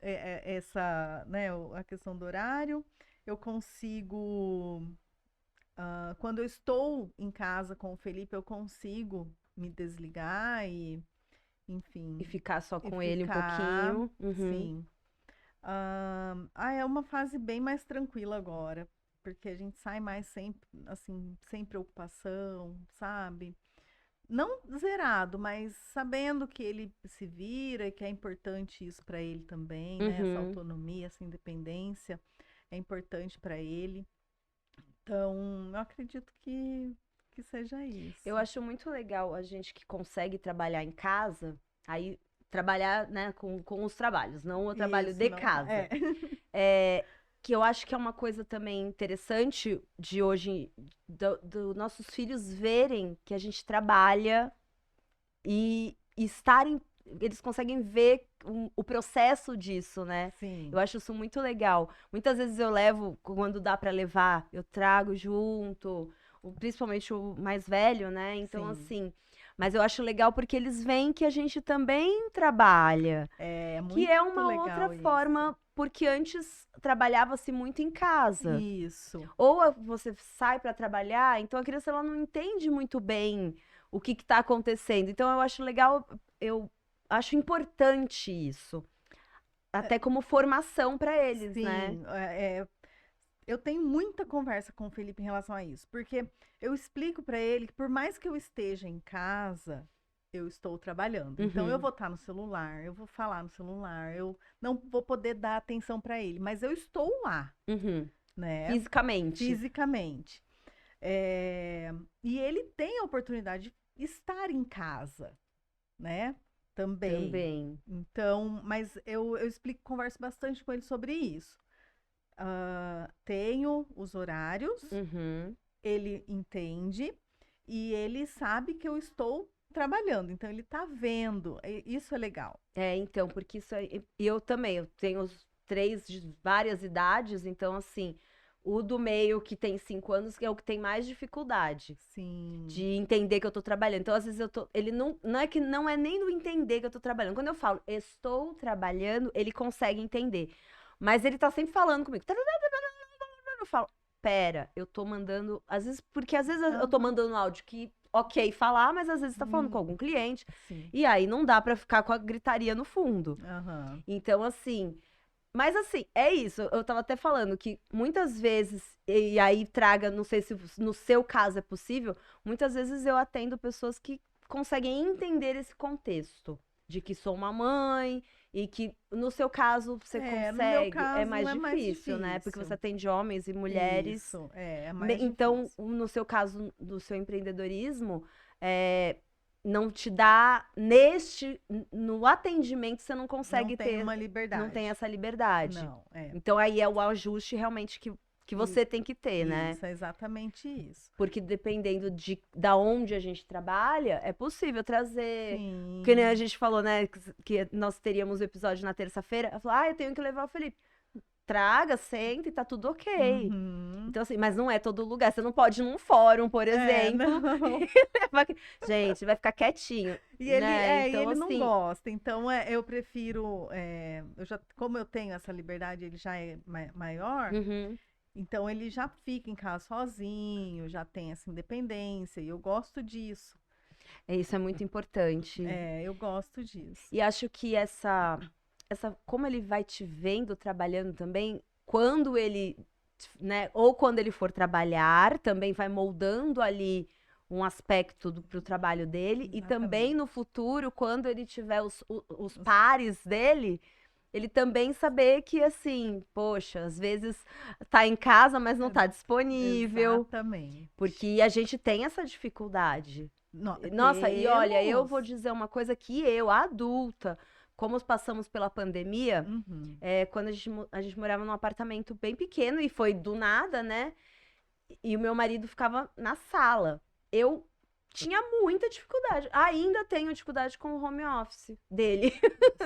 Essa, né, a questão do horário. Eu consigo, quando eu estou em casa com o Felipe, eu consigo me desligar e, enfim, E ficar só com e ele um ficar, pouquinho. Uhum. sim. É uma fase bem mais tranquila agora, porque a gente sai mais sem, assim, sem preocupação, sabe? Não zerado, mas sabendo que ele se vira e que é importante isso para ele também, né? Essa Uhum. autonomia, essa independência é importante para ele. Então, eu acredito que seja isso. Eu acho muito legal a gente que consegue trabalhar em casa, aí trabalhar, né, com os trabalhos, não o trabalho Isso, de não, casa. Que eu acho que é uma coisa também interessante de hoje, do nossos filhos verem que a gente trabalha e estarem, eles conseguem ver o processo disso, né? Sim. Eu acho isso muito legal. Muitas vezes eu levo, quando dá pra levar, eu trago junto, principalmente o mais velho, né? Então, Sim. assim. Mas eu acho legal porque eles veem que a gente também trabalha. É muito Que é uma legal outra isso. forma, porque antes trabalhava-se muito em casa. Isso. Ou você sai pra trabalhar, então a criança ela não entende muito bem o que está acontecendo. Então eu acho legal, eu acho importante isso. Até como formação para eles, né? Sim, eu tenho muita conversa com o Felipe em relação a isso, porque eu explico para ele que por mais que eu esteja em casa, eu estou trabalhando. Então, eu vou estar no celular, eu vou falar no celular, eu não vou poder dar atenção para ele, mas eu estou lá, né? Fisicamente. Fisicamente. E ele tem a oportunidade de estar em casa, né? Também. Então, mas eu explico, converso bastante com ele sobre isso. Tenho os horários, ele entende e ele sabe que eu estou trabalhando, então ele tá vendo, isso é legal. Então, porque isso aí, eu também, eu tenho os 3 de várias idades, então assim, o do meio que tem 5 anos que é o que tem mais dificuldade. Sim. De entender que eu tô trabalhando. Então, às vezes ele não é que não é nem do entender que eu tô trabalhando. Quando eu falo estou trabalhando, ele consegue entender. Mas ele tá sempre falando comigo. Eu falo, pera, eu tô mandando, porque às vezes eu tô mandando um áudio que ok falar, mas às vezes tá falando com algum cliente. Sim. E aí não dá pra ficar com a gritaria no fundo. Então, assim, mas assim, é isso. Eu tava até falando que muitas vezes, e aí traga, não sei se no seu caso é possível, muitas vezes eu atendo pessoas que conseguem entender esse contexto. De que sou uma mãe e que no seu caso você consegue. No meu caso, é mais é mais difícil, né? Porque difícil. você atende homens e mulheres. Isso, é mais Então, difícil. no seu caso, do seu empreendedorismo, não te dá no atendimento você não consegue Não ter tem uma liberdade. não tem essa liberdade. Não, Então aí é o ajuste realmente que você tem que ter, né? Isso, é exatamente isso. Porque dependendo da onde a gente trabalha, é possível trazer. Sim. Que nem a gente falou, né? Que nós teríamos o episódio na terça-feira. Ela falou, eu tenho que levar o Felipe. Traga, senta e tá tudo ok. Então, assim, mas não é todo lugar. Você não pode ir num fórum, por exemplo. Gente, vai ficar quietinho. E ele, né? Então, ele assim, não gosta. Então, eu prefiro. Como eu tenho essa liberdade, ele já é maior. Então, ele já fica em casa sozinho, já tem essa independência. E eu gosto disso. Isso é muito importante. Eu gosto disso. E acho que como ele vai te vendo trabalhando também, quando ele, né, ou quando ele for trabalhar, também vai moldando ali um aspecto pro trabalho dele. Exatamente. E também no futuro, quando ele tiver os pares dele, ele também saber que, assim, poxa, às vezes tá em casa, mas não tá disponível. Exatamente. Porque a gente tem essa dificuldade. Nossa, e olha, eu vou dizer uma coisa que eu, adulta, como passamos pela pandemia, quando a gente morava num apartamento bem pequeno e foi do nada, né? E o meu marido ficava na sala. Eu tinha muita dificuldade. Ainda tenho dificuldade com o home office dele.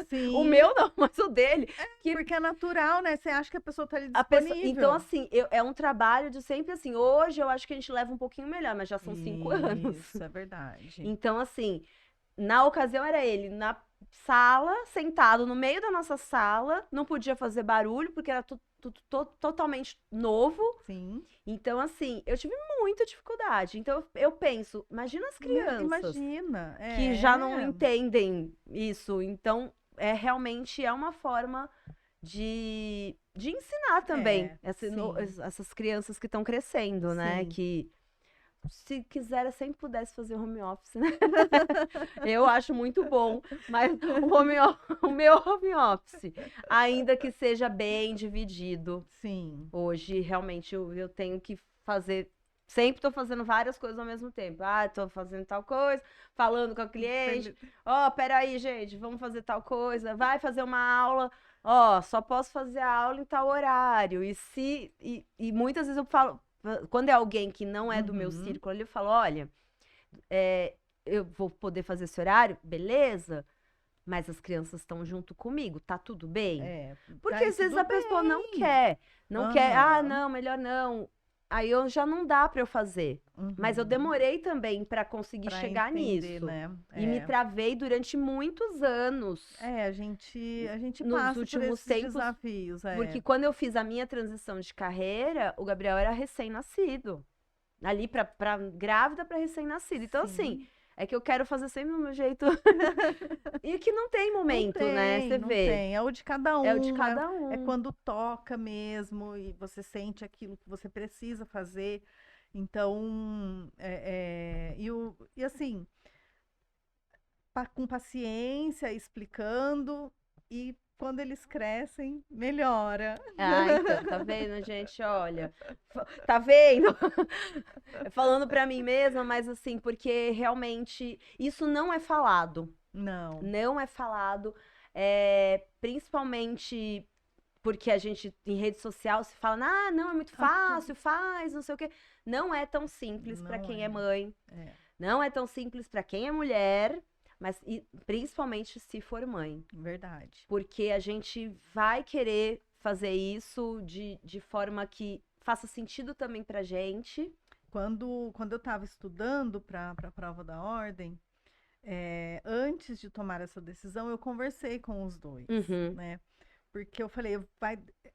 Sim. O meu não, mas o dele. Porque é natural, né? Você acha que a pessoa tá ali disponível. Então, assim, é um trabalho de sempre assim. Hoje eu acho que a gente leva um pouquinho melhor, mas já são 5 anos. Isso, é verdade. Então, assim, na ocasião era ele na sala, sentado no meio da nossa sala, não podia fazer barulho, porque era tudo totalmente novo. Sim. Então, assim, eu tive muita dificuldade. Então, eu penso, imagina as crianças. Imagina. Que já não entendem isso. Então, realmente é uma forma de ensinar também essas crianças que estão crescendo, né? Que se quiser, sempre pudesse fazer home office, né? Eu acho muito bom, mas o meu home office, ainda que seja bem dividido. Sim. Hoje, realmente, eu tenho que fazer. Sempre tô fazendo várias coisas ao mesmo tempo. Tô fazendo tal coisa, falando com a cliente. Peraí, gente, vamos fazer tal coisa. Vai fazer uma aula. Só posso fazer a aula em tal horário. E muitas vezes eu falo, quando é alguém que não é do meu círculo, eu falo, olha, eu vou poder fazer esse horário, beleza? Mas as crianças estão junto comigo, tá tudo bem? Porque às vezes a pessoa não quer. Não quer, não, melhor não. Aí já não dá para eu fazer. Mas eu demorei também para conseguir chegar nisso. Né? E me travei durante muitos anos. A gente nos passa últimos por esses tempos, desafios. Porque quando eu fiz a minha transição de carreira, o Gabriel era recém-nascido. Ali para grávida para recém-nascido. Então, assim, é que eu quero fazer sempre do meu jeito. E que não tem momento, né? Você não vê. Tem. É o de cada um. É o de cada um. É quando toca mesmo e você sente aquilo que você precisa fazer. Então, e assim, com paciência, explicando, e quando eles crescem, melhora. Ah, então, tá vendo, gente? Olha, tá vendo? Falando pra mim mesma, mas assim, porque realmente isso não é falado. Não. Não é falado, principalmente porque a gente, em rede social, se fala, ah, não, é muito fácil, faz, não sei o quê. Não é tão simples pra quem é mãe. Não é tão simples pra quem é mulher, mas principalmente se for mãe. Verdade. Porque a gente vai querer fazer isso de forma que faça sentido também pra gente. Quando eu estava estudando para a prova da ordem, antes de tomar essa decisão, eu conversei com os dois, né? Porque eu falei,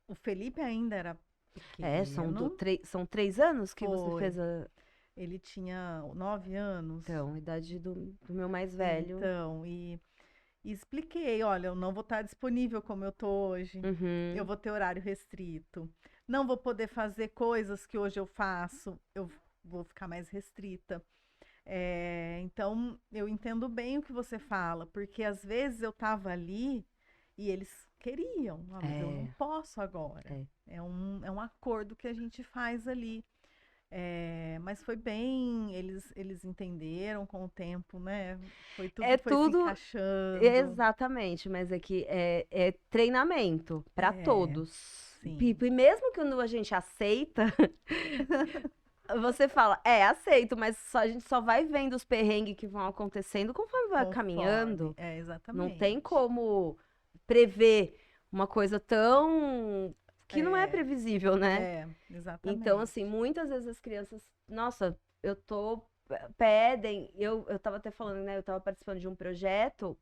o Felipe ainda era pequeno. São 3 anos que você fez a... Ele tinha 9 anos. Então, idade do meu mais velho. Então, e expliquei, olha, eu não vou estar disponível como eu tô hoje. Eu vou ter horário restrito. Não vou poder fazer coisas que hoje eu faço. Eu vou ficar mais restrita. Então, eu entendo bem o que você fala, porque às vezes eu tava ali e eles queriam, mas eu não posso agora. É um acordo que a gente faz ali. Mas foi bem, eles entenderam com o tempo, né? Foi tudo se encaixando. Exatamente, mas é que é treinamento para todos. Sim. E mesmo quando a gente aceita, você fala, aceito, mas a gente só vai vendo os perrengues que vão acontecendo conforme vai caminhando. Exatamente. Não tem como prever uma coisa tão... que não é previsível, né? Exatamente. Então, assim, muitas vezes as crianças, nossa, pedem, eu tava até falando, né, eu tava participando de um projeto,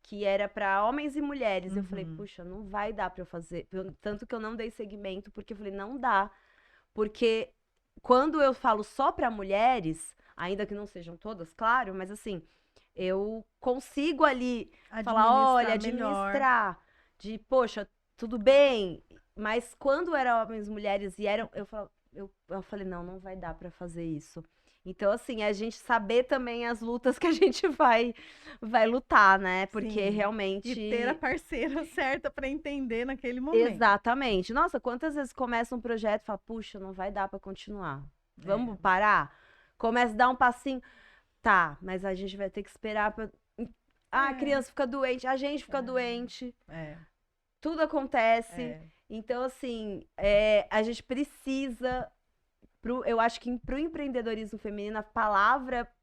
que era para homens e mulheres, eu falei, puxa, não vai dar para eu fazer, tanto que eu não dei seguimento, porque eu falei, não dá, porque quando eu falo só para mulheres, ainda que não sejam todas, claro, mas assim, eu consigo ali falar, olha, administrar, poxa, tudo bem, mas quando eram homens e mulheres e eu falei, não vai dar pra fazer isso. Então, assim, a gente saber também as lutas que a gente vai lutar, né? Porque realmente... E ter a parceira certa pra entender naquele momento. Exatamente. Nossa, quantas vezes começa um projeto e fala, puxa, não vai dar pra continuar. Vamos parar? Começa a dar um passinho. Tá, mas a gente vai ter que esperar pra... a criança fica doente, a gente fica doente. Tudo acontece. Então, assim, a gente precisa, eu acho que para o empreendedorismo feminino,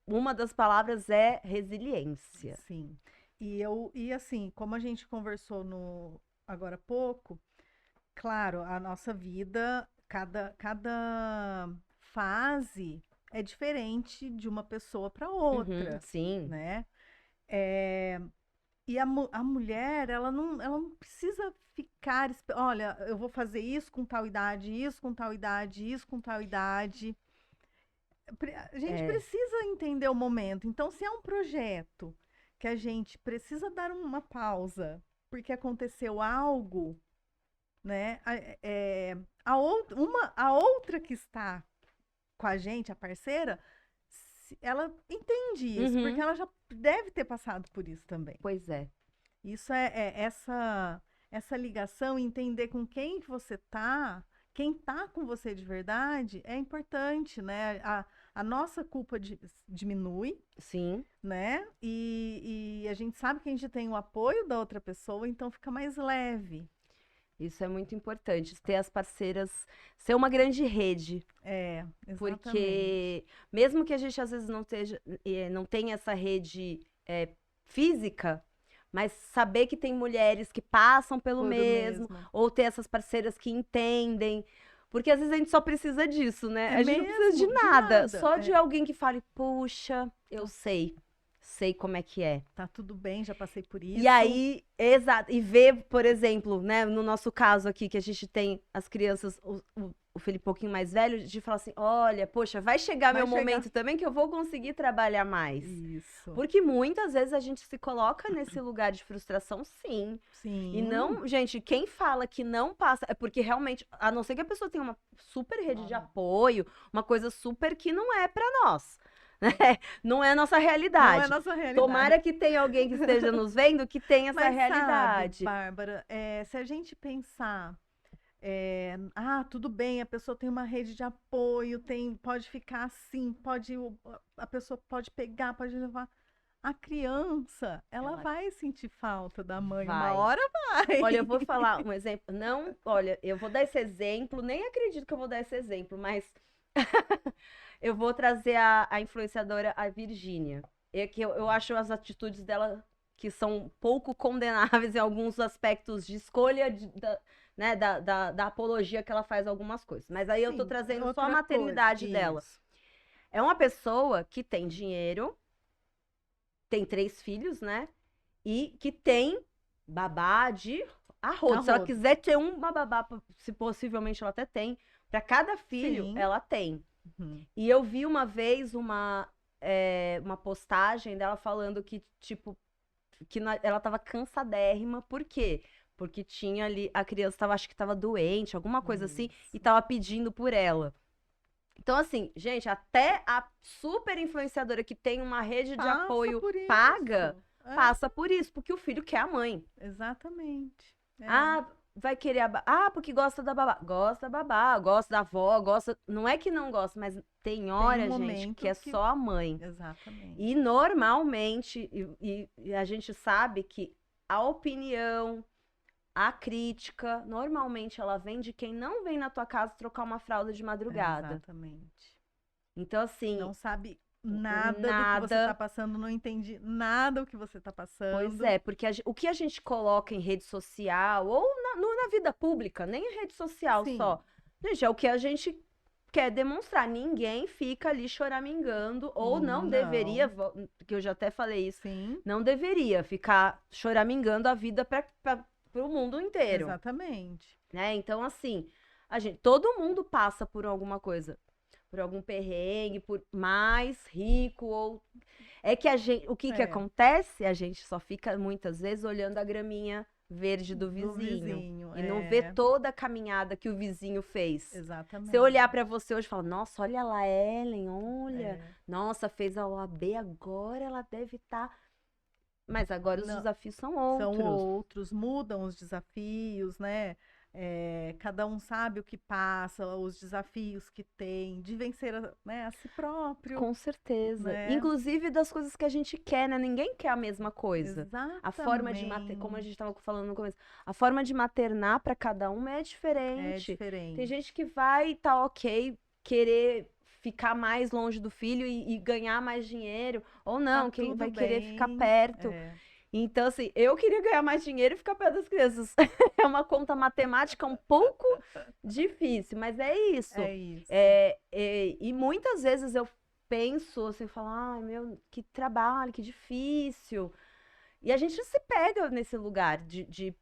uma das palavras é resiliência. Sim. E assim, como a gente conversou agora há pouco, claro, a nossa vida, cada fase é diferente de uma pessoa para outra. Sim. Né? E a mulher, ela não precisa ficar... Olha, eu vou fazer isso com tal idade, isso com tal idade, isso com tal idade. A gente precisa entender o momento. Então, se é um projeto que a gente precisa dar uma pausa porque aconteceu algo, né? A outra que está com a gente, a parceira, ela entende isso, porque ela já deve ter passado por isso também. Pois é. Isso essa ligação, entender com quem que você tá, quem tá com você de verdade, é importante, né? A nossa culpa diminui. Sim. Né? E a gente sabe que a gente tem o apoio da outra pessoa, então fica mais leve. Isso é muito importante, ter as parceiras, ser uma grande rede. Exatamente. Porque mesmo que a gente às vezes não tenha essa rede física, mas saber que tem mulheres que passam pelo mesmo, ou ter essas parceiras que entendem. Porque às vezes a gente só precisa disso, né? A gente não precisa de nada, só de alguém que fale, puxa, eu sei como é que é. Tá tudo bem, já passei por isso. E aí, exato, e ver, por exemplo, né, no nosso caso aqui, que a gente tem as crianças, o Felipe um pouquinho mais velho, de falar assim, olha, poxa, vai chegar meu momento também que eu vou conseguir trabalhar mais. Isso. Porque muitas vezes a gente se coloca nesse lugar de frustração, sim. Sim. E não, gente, quem fala que não passa, é porque realmente, a não ser que a pessoa tenha uma super rede de apoio, uma coisa super que não é pra nós. Não é a nossa Não é realidade. nossa realidade. Tomara que tenha alguém que esteja nos vendo que tenha essa Mas realidade. sabe, Bárbara, se a gente pensar, tudo bem, a pessoa tem uma rede de apoio, pode ficar assim, a pessoa pode pegar, pode levar. A criança, ela Ela vai sentir falta da mãe, uma vai. hora vai. Olha, eu vou falar um exemplo. Não, olha, eu vou dar esse exemplo, nem acredito que eu vou dar esse exemplo, mas eu vou trazer a influenciadora, a Virgínia. Eu acho as atitudes dela que são pouco condenáveis em alguns aspectos de escolha né, da apologia que ela faz a algumas coisas. Mas aí eu tô Sim, trazendo só a outra maternidade coisa, dela. isso. É uma pessoa que tem dinheiro, tem 3 filhos, né? E que tem babá de arrodo. Se ela Arrodo. quiser ter uma babá, se possivelmente ela até tem, para cada filho Sim. ela tem. Uhum. E eu vi uma vez uma postagem dela falando que, tipo, ela tava cansadérrima. Por quê? Porque tinha ali, a criança tava, acho que tava doente, alguma coisa assim, e Isso. tava pedindo por ela. Então, assim, gente, até a super influenciadora que tem uma rede de Passa apoio por paga isso. É, passa por isso, porque o filho quer a mãe. exatamente. Ah, vai querer Ah, porque gosta da babá. Gosta da babá, gosta da avó, gosta. Não é que não gosta, mas tem Tem hora, um gente, que momento é que. só a mãe. Exatamente. E normalmente, e a gente sabe que a opinião, a crítica, normalmente ela vem de quem não vem na tua casa trocar uma fralda de madrugada. Exatamente. Então, assim, Não sabe nada do que você nada. está passando, não entende nada do que você está Pois passando. é, porque o que a gente coloca em rede social ou na vida pública, nem em rede social Sim. só. Gente, é o que a gente quer demonstrar. Ninguém fica ali choramingando, ou não deveria, que eu já até falei isso, Sim, não deveria ficar choramingando a vida para o mundo inteiro, exatamente. né? Então, assim, todo mundo passa por alguma coisa, por algum perrengue, por mais rico ou é que o que É, acontece? A gente só fica muitas vezes olhando a graminha verde do do vizinho vizinho. e não vê toda a caminhada que o vizinho fez. Exatamente. Se eu olhar pra você hoje e falar, nossa, olha lá, Ellen, olha, É. nossa, fez a OAB, agora ela deve estar. Mas agora os Não, desafios são são outros. outros, mudam os desafios, né? Cada um sabe o que passa, os desafios que tem, de vencer né, a si próprio, Com certeza. né? Inclusive das coisas que a gente quer, né? Ninguém quer a mesma coisa. A forma de como a Exatamente. gente estava falando no começo, a forma de maternar para cada um é É diferente. Tem diferente. gente que vai tá ok, querer ficar mais longe do filho e ganhar mais dinheiro, ou Tá não, quem tudo vai querer ficar bem. perto. É, Então, assim, eu queria ganhar mais dinheiro e ficar perto das crianças. É uma conta matemática um pouco difícil, mas é isso. é isso. E muitas vezes eu penso, assim, falo, ai, meu, que trabalho, que difícil. E a gente se pega nesse lugar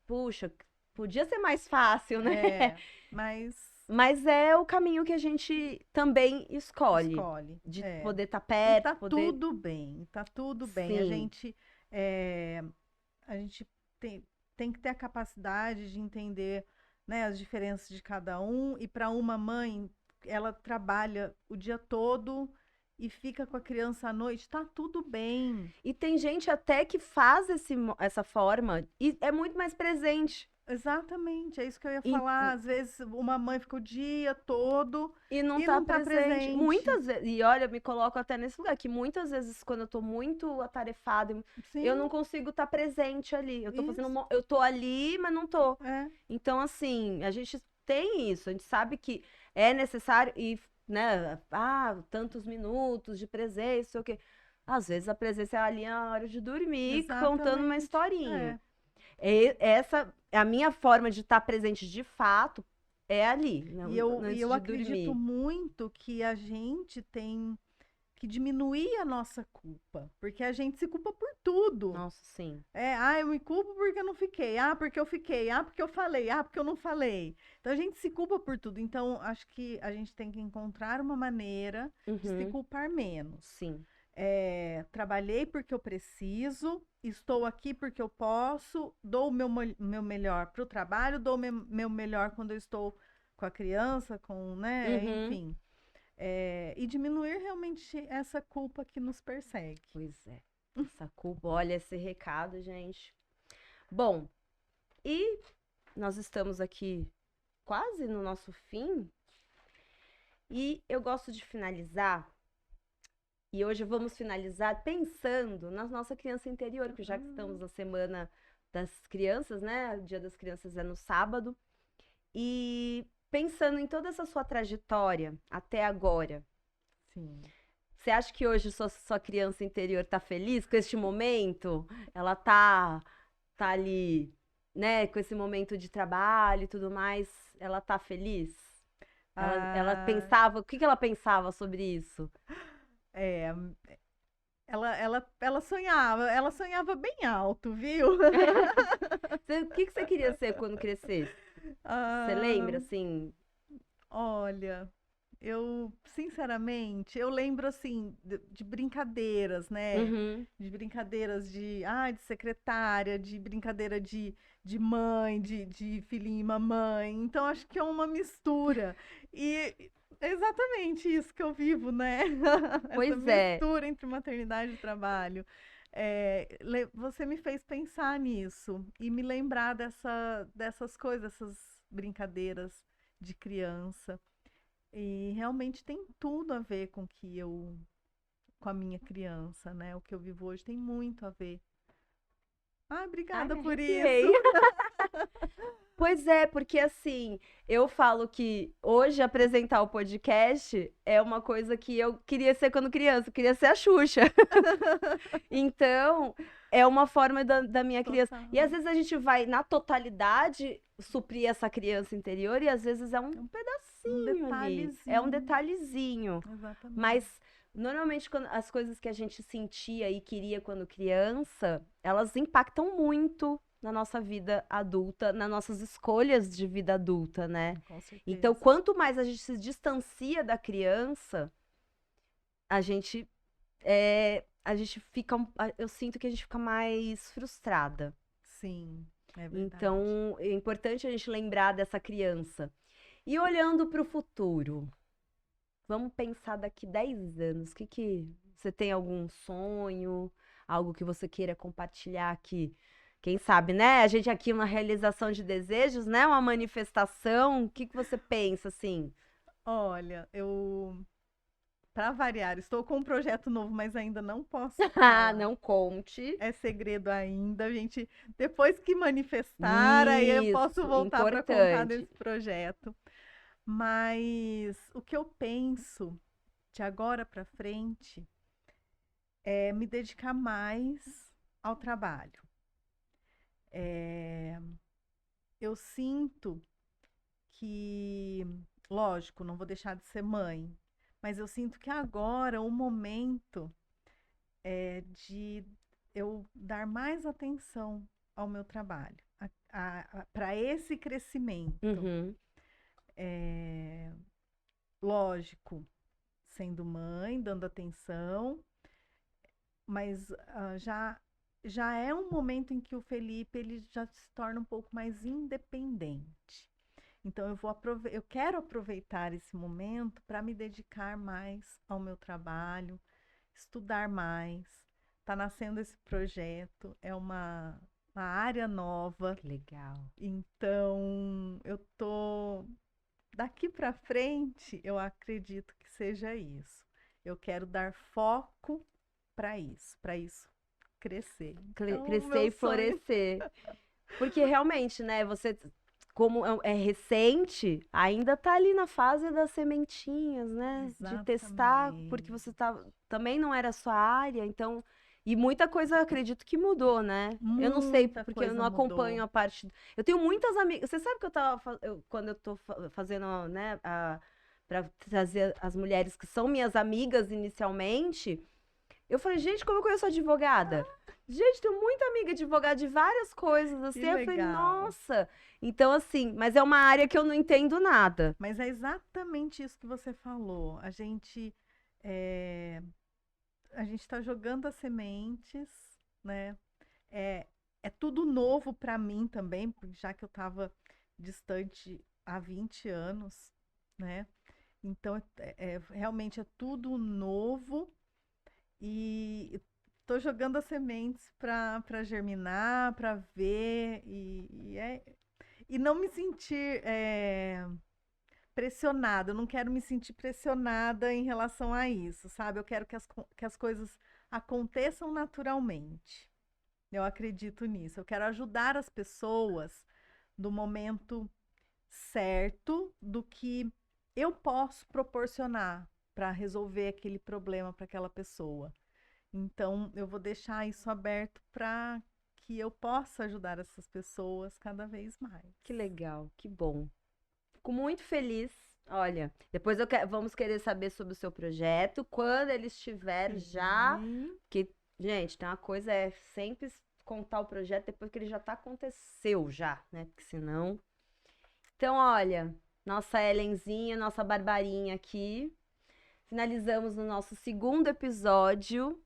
puxa, podia ser mais fácil, né? Mas Mas é o caminho que a gente também escolhe. escolhe. De É. poder estar E perto, tá poder. tudo bem, tá tudo bem. Sim, A gente tem que ter a capacidade de entender, né, as diferenças de cada um. E para uma mãe, ela trabalha o dia todo e fica com a criança à noite, tá tudo bem. e tem gente até que faz essa forma e é muito mais presente. Exatamente, é isso que eu ia E, falar. Às vezes uma mãe fica o dia todo e não e tá não tá presente. presente. Muitas vezes, e olha, me coloco até nesse lugar, que muitas vezes, quando eu tô muito atarefada, eu Sim, não consigo estar presente ali. Eu tô fazendo, isso. eu tô ali, mas não tô. É, Então, assim, a gente tem isso, a gente sabe que é necessário e, né, tantos minutos de presença, sei o quê. Às vezes a presença é ali na hora de dormir, contando uma exatamente. historinha. É. Essa é a minha forma de estar presente de fato, é ali, E antes eu de acredito dormir. muito que a gente tem que diminuir a nossa culpa, porque a gente se culpa por tudo. Nossa, sim. Eu me culpo porque eu não fiquei, porque eu fiquei, porque eu falei, porque eu não falei. Então a gente se culpa por tudo. Então acho que a gente tem que encontrar uma maneira de se Uhum, culpar menos. sim. Trabalhei porque eu preciso, estou aqui porque eu posso, dou o meu melhor para o trabalho, dou o meu melhor quando eu estou com a criança, né, Uhum. enfim. E diminuir realmente essa culpa que nos persegue. Pois é. Essa culpa, olha esse recado, gente. Bom, e nós estamos aqui quase no nosso fim. E eu gosto de finalizar. E hoje vamos finalizar pensando na nossa criança interior, que já que estamos na semana das crianças, né? O Dia das Crianças é no sábado. E pensando em toda essa sua trajetória até agora. Sim. Você acha que hoje sua criança interior tá feliz com este momento? Ela tá ali, né, com esse momento de trabalho e tudo mais, ela tá feliz? Ela Ah, pensava, o que ela pensava sobre isso? é, ela sonhava bem alto, viu? O que você queria ser quando crescesse? Você Ah, lembra, assim? olha, sinceramente, eu lembro, assim, de brincadeiras, né? Uhum. De brincadeiras de secretária, de brincadeira de mãe, de filhinho e mamãe. Então, acho que é uma mistura. E é exatamente isso que eu vivo, né? Essa Pois é. mistura entre maternidade e trabalho. Você me fez pensar nisso e me lembrar dessas coisas, dessas brincadeiras de criança. E realmente tem tudo a ver com a minha criança, né? O que eu vivo hoje tem muito a ver. Ah, Ai, obrigada me por isso. arrepiei. Pois é, porque assim, eu falo que hoje apresentar o podcast é uma coisa que eu queria ser quando criança, eu queria ser a Xuxa. Então, é uma forma da minha criança. E às Total. vezes a gente vai, na totalidade, suprir essa criança interior, e às vezes é um Um pedacinho ali, é um detalhezinho. detalhezinho. Mas, Exatamente. normalmente, as coisas que a gente sentia e queria quando criança, elas impactam muito na nossa vida adulta, nas nossas escolhas de vida adulta, né? Com Então, certeza. quanto mais a gente se distancia da criança, a gente a gente fica, eu sinto que a gente fica mais frustrada. Sim, é verdade. Então, é importante a gente lembrar dessa criança. E olhando para o futuro, vamos pensar daqui 10 anos, que você tem algum sonho, algo que você queira compartilhar aqui? Quem sabe, né? A gente aqui uma realização de desejos, né? Uma manifestação. O que você pensa assim? Olha, para variar, estou com um projeto novo, mas ainda não posso Ah, falar. não conte. É segredo ainda, gente. Depois que manifestar, aí eu posso Isso, voltar para contar importante. desse projeto. Mas o que eu penso de agora para frente é me dedicar mais ao trabalho. É, eu sinto que, lógico, não vou deixar de ser mãe, mas eu sinto que agora o momento é de eu dar mais atenção ao meu trabalho, para esse crescimento. Uhum. É, lógico, sendo mãe, dando atenção, mas já é um momento em que o Felipe ele já se torna um pouco mais independente. Então eu quero aproveitar esse momento para me dedicar mais ao meu trabalho, estudar mais. Está nascendo esse projeto, é uma área nova. Que legal. Então eu tô daqui para frente, eu acredito que seja isso. Eu quero dar foco para isso crescer. Então, o Crescer meu e sonho. florescer. Porque realmente, né, você, como é recente, ainda tá ali na fase das sementinhas, né? De testar, porque Exatamente. você também não era a sua área, então. E muita coisa, acredito que mudou, né? Eu não sei, Muita porque eu coisa não acompanho mudou. a parte. Eu tenho muitas amigas. Você sabe que quando eu tô fazendo, né, para trazer as mulheres que são minhas amigas inicialmente. Eu falei, gente, como eu conheço advogada? Gente, tenho muita amiga advogada de várias coisas, Que assim. Eu falei, legal. nossa. Então, assim, mas é uma área que eu não entendo nada. Mas é exatamente isso que você falou. É, a gente está jogando as sementes, né? É, é tudo novo para mim também, já que eu estava distante há 20 anos, né? Então, realmente é tudo novo e tô jogando as sementes para germinar, para ver e não me sentir pressionada. Eu não quero me sentir pressionada em relação a isso, sabe? Eu quero que as coisas aconteçam naturalmente. Eu acredito nisso. Eu quero ajudar as pessoas do momento certo do que eu posso proporcionar para resolver aquele problema para aquela pessoa. Então, eu vou deixar isso aberto para que eu possa ajudar essas pessoas cada vez mais. Que legal, que bom. Fico muito feliz. Olha, depois vamos querer saber sobre o seu projeto, quando ele estiver já. Que, gente, tem uma coisa, é sempre contar o projeto depois que ele já aconteceu já, né? Porque senão. Então, olha, nossa Helenzinha, nossa Barbarinha aqui. Finalizamos no nosso segundo episódio.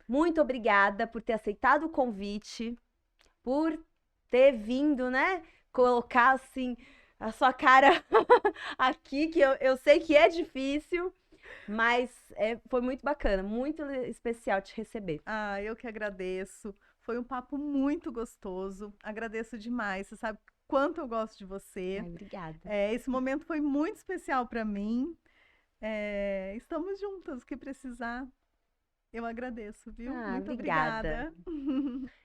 Muito obrigada por ter aceitado o convite, por ter vindo, né? Colocar assim a sua cara aqui, que eu sei que é difícil, mas foi muito bacana, muito especial te receber. Ah, eu que agradeço. Foi um papo muito gostoso. Agradeço demais. Você sabe quanto eu gosto de você. Ai, obrigada. Esse momento foi muito especial para mim. Estamos juntas, o que precisar. Eu agradeço, viu? Muito obrigada.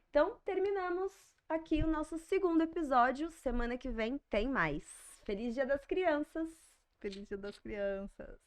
Então, terminamos aqui o nosso segundo episódio. Semana que vem tem mais. Feliz Dia das Crianças! Feliz Dia das Crianças!